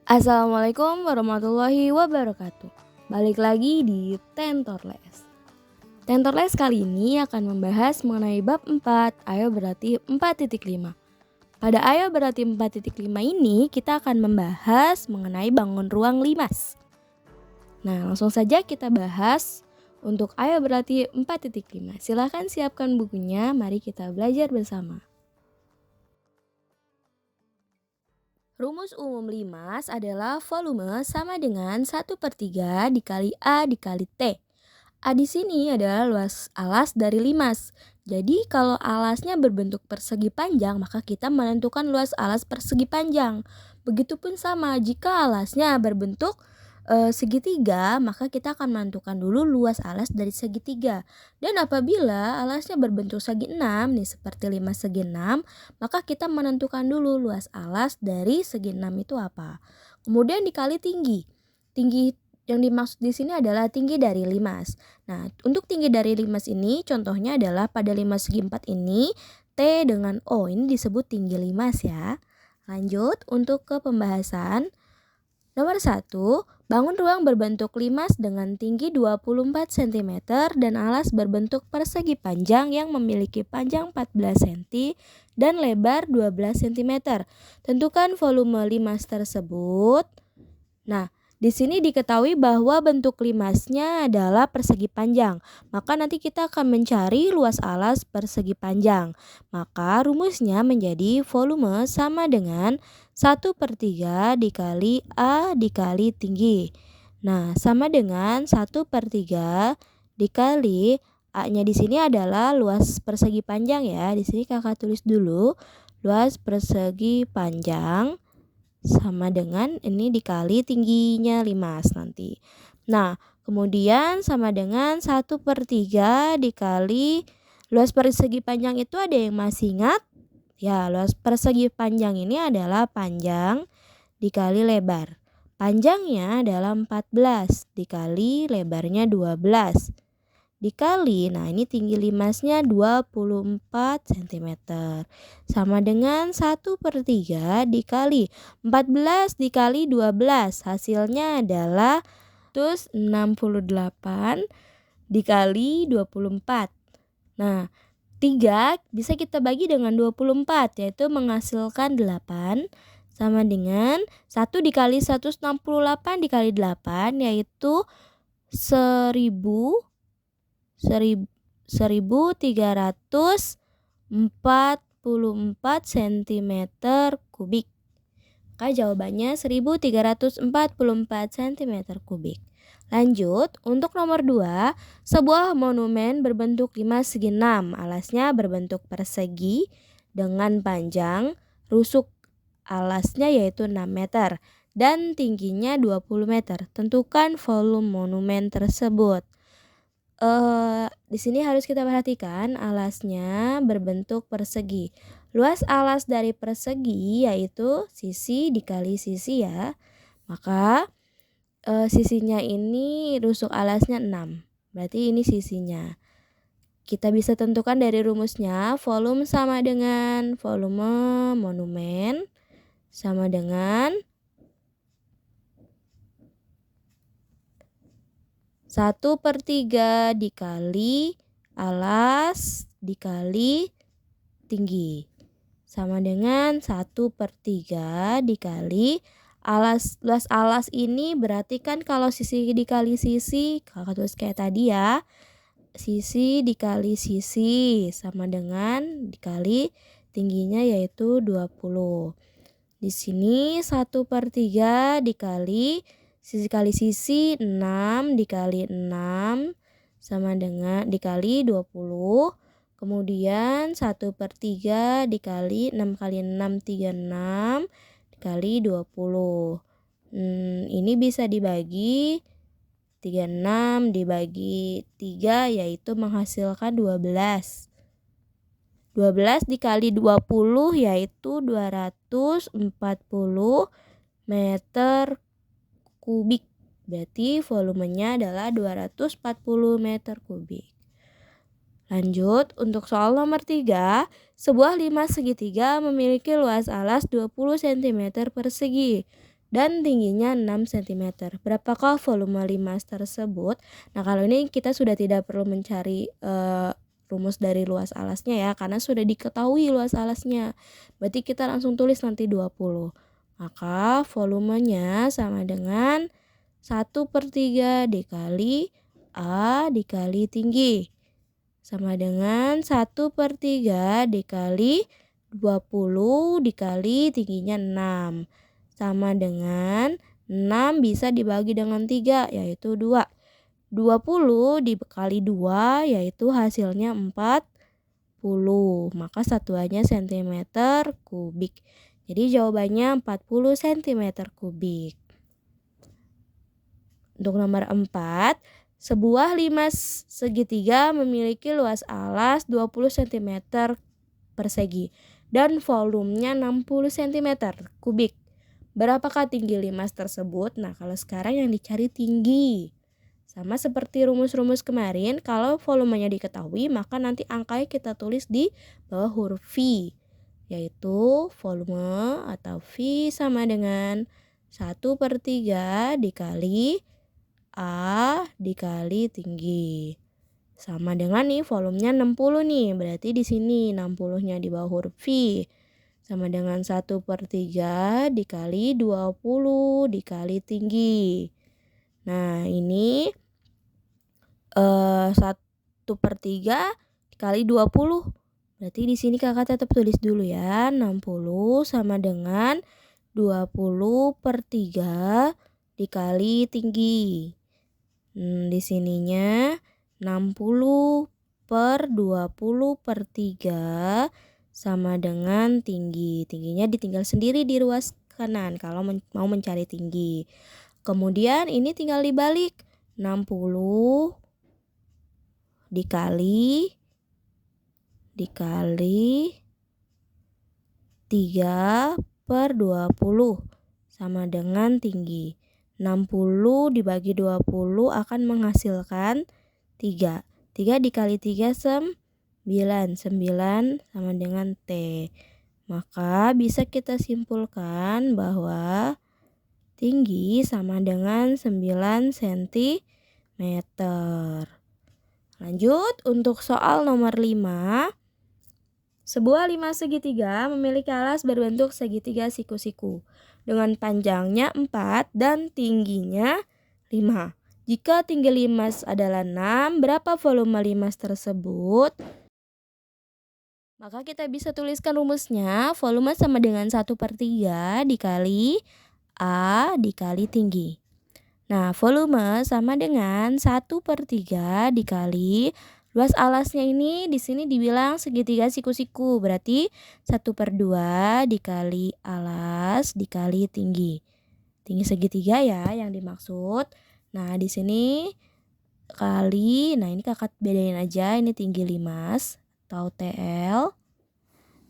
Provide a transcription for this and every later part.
Assalamualaikum warahmatullahi wabarakatuh. Balik lagi di Tentorles. Tentorles kali ini akan membahas mengenai bab 4, Ayo berarti 4.5. Pada Ayo berarti 4.5 ini kita akan membahas mengenai bangun ruang limas. Nah, langsung saja kita bahas untuk Ayo berarti 4.5. Silahkan siapkan bukunya, mari kita belajar bersama. Rumus umum limas adalah volume sama dengan 1/3 dikali A dikali T. A di sini adalah luas alas dari limas. Jadi kalau alasnya berbentuk persegi panjang, maka kita menentukan luas alas persegi panjang. Begitupun sama, jika alasnya berbentuk segitiga, maka kita akan menentukan dulu luas alas dari segitiga. Dan apabila alasnya berbentuk segi 6, nih seperti limas segi 6, maka kita menentukan dulu luas alas dari segi 6 itu apa. Kemudian dikali tinggi. Tinggi yang dimaksud di sini adalah tinggi dari limas. Nah, untuk tinggi dari limas ini contohnya adalah pada limas segi 4 ini T dengan O ini disebut tinggi limas ya. Lanjut untuk ke pembahasan. Nomor 1, bangun ruang berbentuk limas dengan tinggi 24 cm dan alas berbentuk persegi panjang yang memiliki panjang 14 cm dan lebar 12 cm. Tentukan volume limas tersebut. Nah, di sini diketahui bahwa bentuk limasnya adalah persegi panjang. Maka nanti kita akan mencari luas alas persegi panjang. Maka rumusnya menjadi volume sama dengan 1/3 dikali A dikali tinggi. Nah, sama dengan 1/3 dikali A-nya di sini adalah luas persegi panjang ya. Di sini kakak tulis dulu luas persegi panjang sama dengan ini dikali tingginya limas nanti. Nah, kemudian sama dengan 1/3 dikali luas persegi panjang itu ada yang masih ingat? Ya, luas persegi panjang ini adalah panjang dikali lebar. Panjangnya adalah 14 dikali lebarnya 12. Dikali, nah ini tinggi limasnya 24 cm. Sama dengan 1/3 dikali 14 dikali 12. Hasilnya adalah 168 dikali 24. Nah, 3 bisa kita bagi dengan 24 yaitu menghasilkan 8 sama dengan 1 dikali 168 dikali 8 yaitu 1344 cm kubik. Maka jawabannya 1344 cm kubik. Lanjut, untuk nomor 2, sebuah monumen berbentuk limas segi 6, alasnya berbentuk persegi dengan panjang rusuk alasnya yaitu 6 meter dan tingginya 20 meter. Tentukan volume monumen tersebut. Di sini harus kita perhatikan alasnya berbentuk persegi. Luas alas dari persegi yaitu sisi dikali sisi ya. Maka sisinya ini rusuk alasnya 6. Berarti ini sisinya. Kita bisa tentukan dari rumusnya volume sama dengan volume monumen sama dengan 1/3 dikali alas dikali tinggi sama dengan 1/3 dikali alas. Luas alas ini berarti kan kalau sisi dikali sisi, kakak tulis kayak tadi ya, sisi dikali sisi sama dengan dikali tingginya yaitu 20. Di sini 1/3 dikali sisi kali sisi 6 dikali 6 sama dengan dikali 20. Kemudian 1/3 dikali 6 kali 6 36 dikali 20. Ini bisa dibagi 36 dibagi 3 yaitu menghasilkan 12. 12 dikali 20 yaitu 240 meter kubik. Berarti volumenya adalah 240 meter kubik. Lanjut, untuk soal nomor 3, sebuah limas segitiga memiliki luas alas 20 cm persegi dan tingginya 6 cm. Berapakah volume limas tersebut? Nah, kalau ini kita sudah tidak perlu mencari rumus dari luas alasnya ya, karena sudah diketahui luas alasnya. Berarti kita langsung tulis nanti 20. Maka volumenya sama dengan 1/3 dikali A dikali tinggi. Sama dengan 1/3 dikali 20 dikali tingginya 6. Sama dengan 6 bisa dibagi dengan 3 yaitu 2. 20 dikali 2 yaitu hasilnya 40. Maka satuannya cm kubik. Jadi jawabannya 40 cm kubik. Untuk nomor 4, sebuah limas segitiga memiliki luas alas 20 cm persegi dan volumenya 60 cm kubik. Berapakah tinggi limas tersebut? Nah, kalau sekarang yang dicari tinggi. Sama seperti rumus-rumus kemarin, kalau volumenya diketahui, maka nanti angkanya kita tulis di bawah huruf V, yaitu volume atau V sama dengan 1/3 dikali A dikali tinggi. Sama dengan nih volumenya 60 nih, berarti di sini 60-nya di bawah huruf V. Sama dengan 1/3 dikali 20 dikali tinggi. Nah, ini 1/3 dikali 20. Berarti di sini kakak tetap tulis dulu ya. 60 sama dengan 20/3 dikali tinggi. Di sininya 60/20/3 sama dengan tinggi. Tingginya ditinggal sendiri di ruas kanan kalau mau mencari tinggi. Kemudian ini tinggal dibalik. 60 dikali 3/20 sama dengan tinggi. 60 dibagi 20 akan menghasilkan 3. 3 dikali 3 9. 9 sama dengan T. Maka bisa kita simpulkan bahwa tinggi sama dengan 9 cm. Lanjut untuk soal nomor 5. Sebuah limas segitiga memiliki alas berbentuk segitiga siku-siku dengan panjangnya 4 dan tingginya 5. Jika tinggi limas adalah 6, berapa volume limas tersebut? Maka kita bisa tuliskan rumusnya, volume sama dengan 1/3 dikali A dikali tinggi. Nah, volume sama dengan 1/3 dikali luas alasnya ini di sini dibilang segitiga siku-siku. Berarti 1/2 dikali alas dikali tinggi. Tinggi segitiga ya yang dimaksud. Nah, di sini kali, nah ini kakak bedain aja, ini tinggi limas atau TL.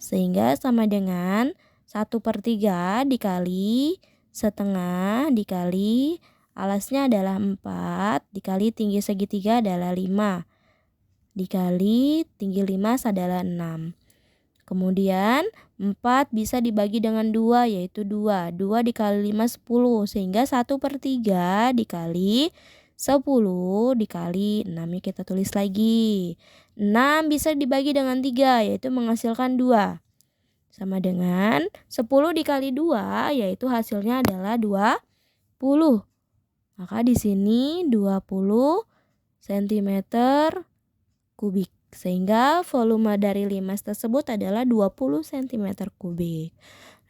Sehingga sama dengan 1/3 dikali setengah dikali alasnya adalah 4 dikali tinggi segitiga adalah 5 dikali tinggi limas adalah 6. Kemudian 4 bisa dibagi dengan 2 yaitu 2. 2 dikali 5 10 sehingga 1/3 dikali 10 dikali 6 kita tulis lagi. 6 bisa dibagi dengan 3 yaitu menghasilkan 2. Sama dengan 10 dikali 2 yaitu hasilnya adalah 20. Maka di sini 20 cm kubik. Sehingga volume dari limas tersebut adalah 20 cm kubik.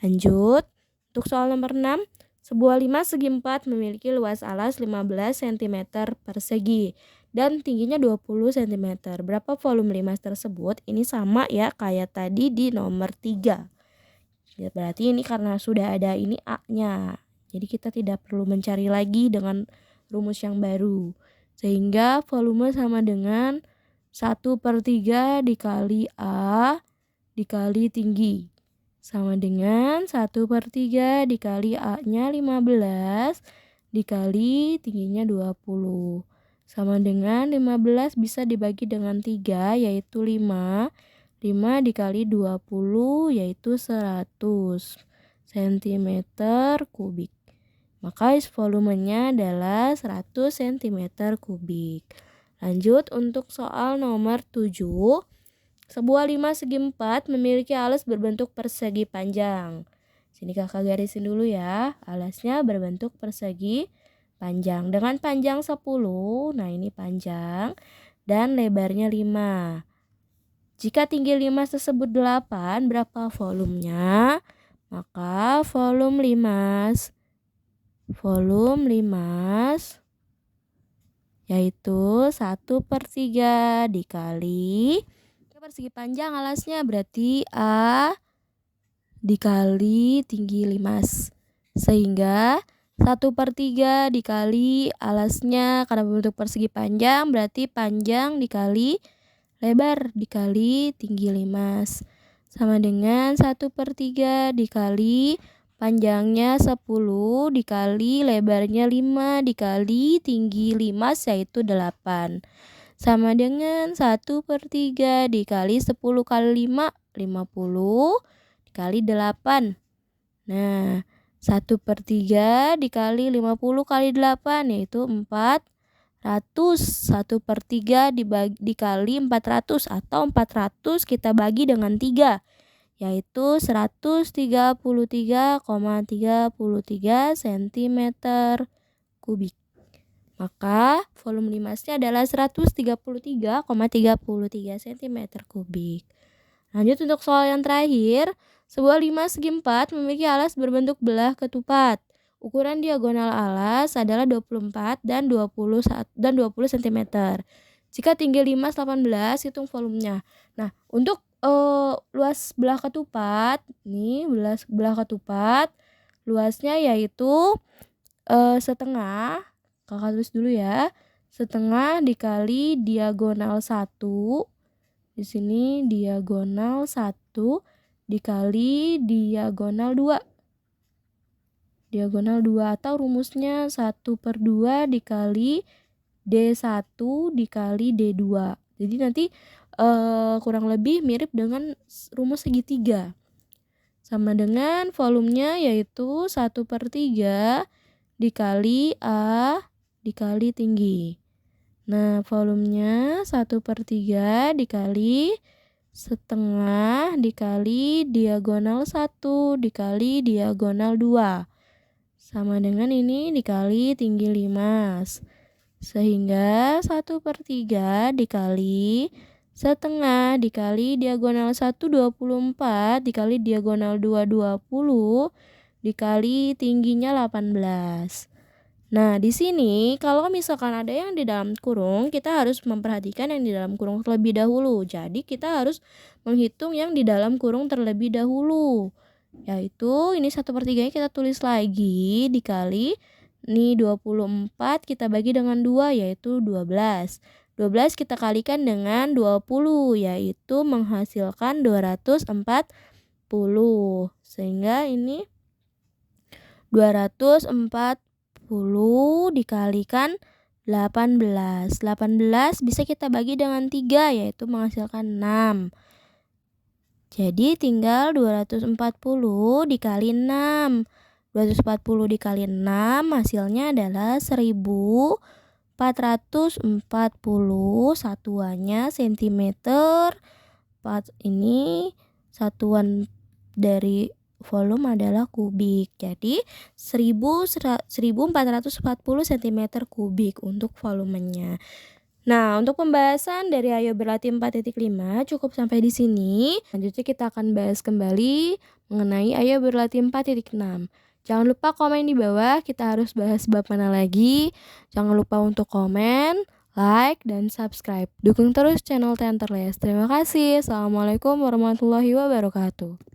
Lanjut, untuk soal nomor 6. Sebuah limas segi 4 memiliki luas alas 15 cm persegi dan tingginya 20 cm. Berapa volume limas tersebut? Ini sama ya kayak tadi di nomor 3. Ya, berarti ini karena sudah ada ini A-nya. Jadi kita tidak perlu mencari lagi dengan rumus yang baru. Sehingga volume sama dengan 1/3 dikali A dikali tinggi. Sama dengan 1/3 dikali A-nya 15 dikali tingginya 20. Sama dengan 15 bisa dibagi dengan 3 yaitu 5. 5 dikali 20 yaitu 100 cm kubik. Maka volumenya adalah 100 cm kubik. Lanjut untuk soal nomor 7. Sebuah 5 segi 4 memiliki alas berbentuk persegi panjang. Sini kakak garisin dulu ya. Alasnya berbentuk persegi panjang dengan panjang 10. Nah, ini panjang dan lebarnya 5. Jika tinggi 5 tersebut 8, berapa volumenya? Maka volume limas yaitu 1/3 dikali persegi panjang alasnya, berarti A dikali tinggi limas. Sehingga 1/3 dikali alasnya karena berbentuk persegi panjang, berarti panjang dikali lebar dikali tinggi limas. Sama dengan 1/3 dikali panjangnya 10 dikali lebarnya 5 dikali tinggi limas yaitu 8. Sama dengan 1/3 dikali 10 kali 5, 50 dikali 8. Nah, 1/3 dikali 50 kali 8 yaitu 400. 1/3 dikali 400 atau 400 kita bagi dengan 3 yaitu 133,33 cm kubik. Maka volume limasnya adalah 133,33 cm kubik. Lanjut untuk soal yang terakhir. Sebuah 5 segi 4 memiliki alas berbentuk belah ketupat. Ukuran diagonal alas adalah 24 dan 20 cm. Jika tinggi limas 18, hitung volumenya. Nah, untuk luas belah ketupat, nih belah ketupat, luasnya yaitu setengah. Kakak tulis dulu ya. Setengah dikali diagonal 1. Di sini diagonal 1 dikali diagonal 2. Diagonal 2 atau rumusnya 1/2 dikali D1 dikali D2. Jadi nanti kurang lebih mirip dengan rumus segitiga. Sama dengan volumenya yaitu 1/3 dikali A dikali tinggi. Nah, volumenya 1/3 dikali setengah dikali diagonal 1 dikali diagonal 2. Sama dengan ini dikali tinggi limas. Sehingga 1/3 dikali setengah dikali diagonal 1 24 dikali diagonal 2 20 dikali tingginya 18. Nah, di sini kalau misalkan ada yang di dalam kurung, kita harus memperhatikan yang di dalam kurung terlebih dahulu. Jadi kita harus menghitung yang di dalam kurung terlebih dahulu. Yaitu ini 1/3 kita tulis lagi dikali ini 24 kita bagi dengan 2 yaitu 12. 12 kita kalikan dengan 20 yaitu menghasilkan 240. Sehingga ini 240 dikalikan 18. 18 bisa kita bagi dengan 3 yaitu menghasilkan 6. Jadi tinggal 240 dikali 6. 240 dikali 6 hasilnya adalah 1440. Satuannya cm. Ini satuan dari volume adalah kubik. Jadi 1440 cm kubik untuk volumenya. Nah, untuk pembahasan dari Ayo Berlatih 4.5 cukup sampai di sini. Selanjutnya kita akan bahas kembali mengenai Ayo Berlatih 4.6. Jangan lupa komen di bawah, kita harus bahas bab mana lagi. Jangan lupa untuk komen, like, dan subscribe. Dukung terus channel Tenterles. Terima kasih. Assalamualaikum warahmatullahi wabarakatuh.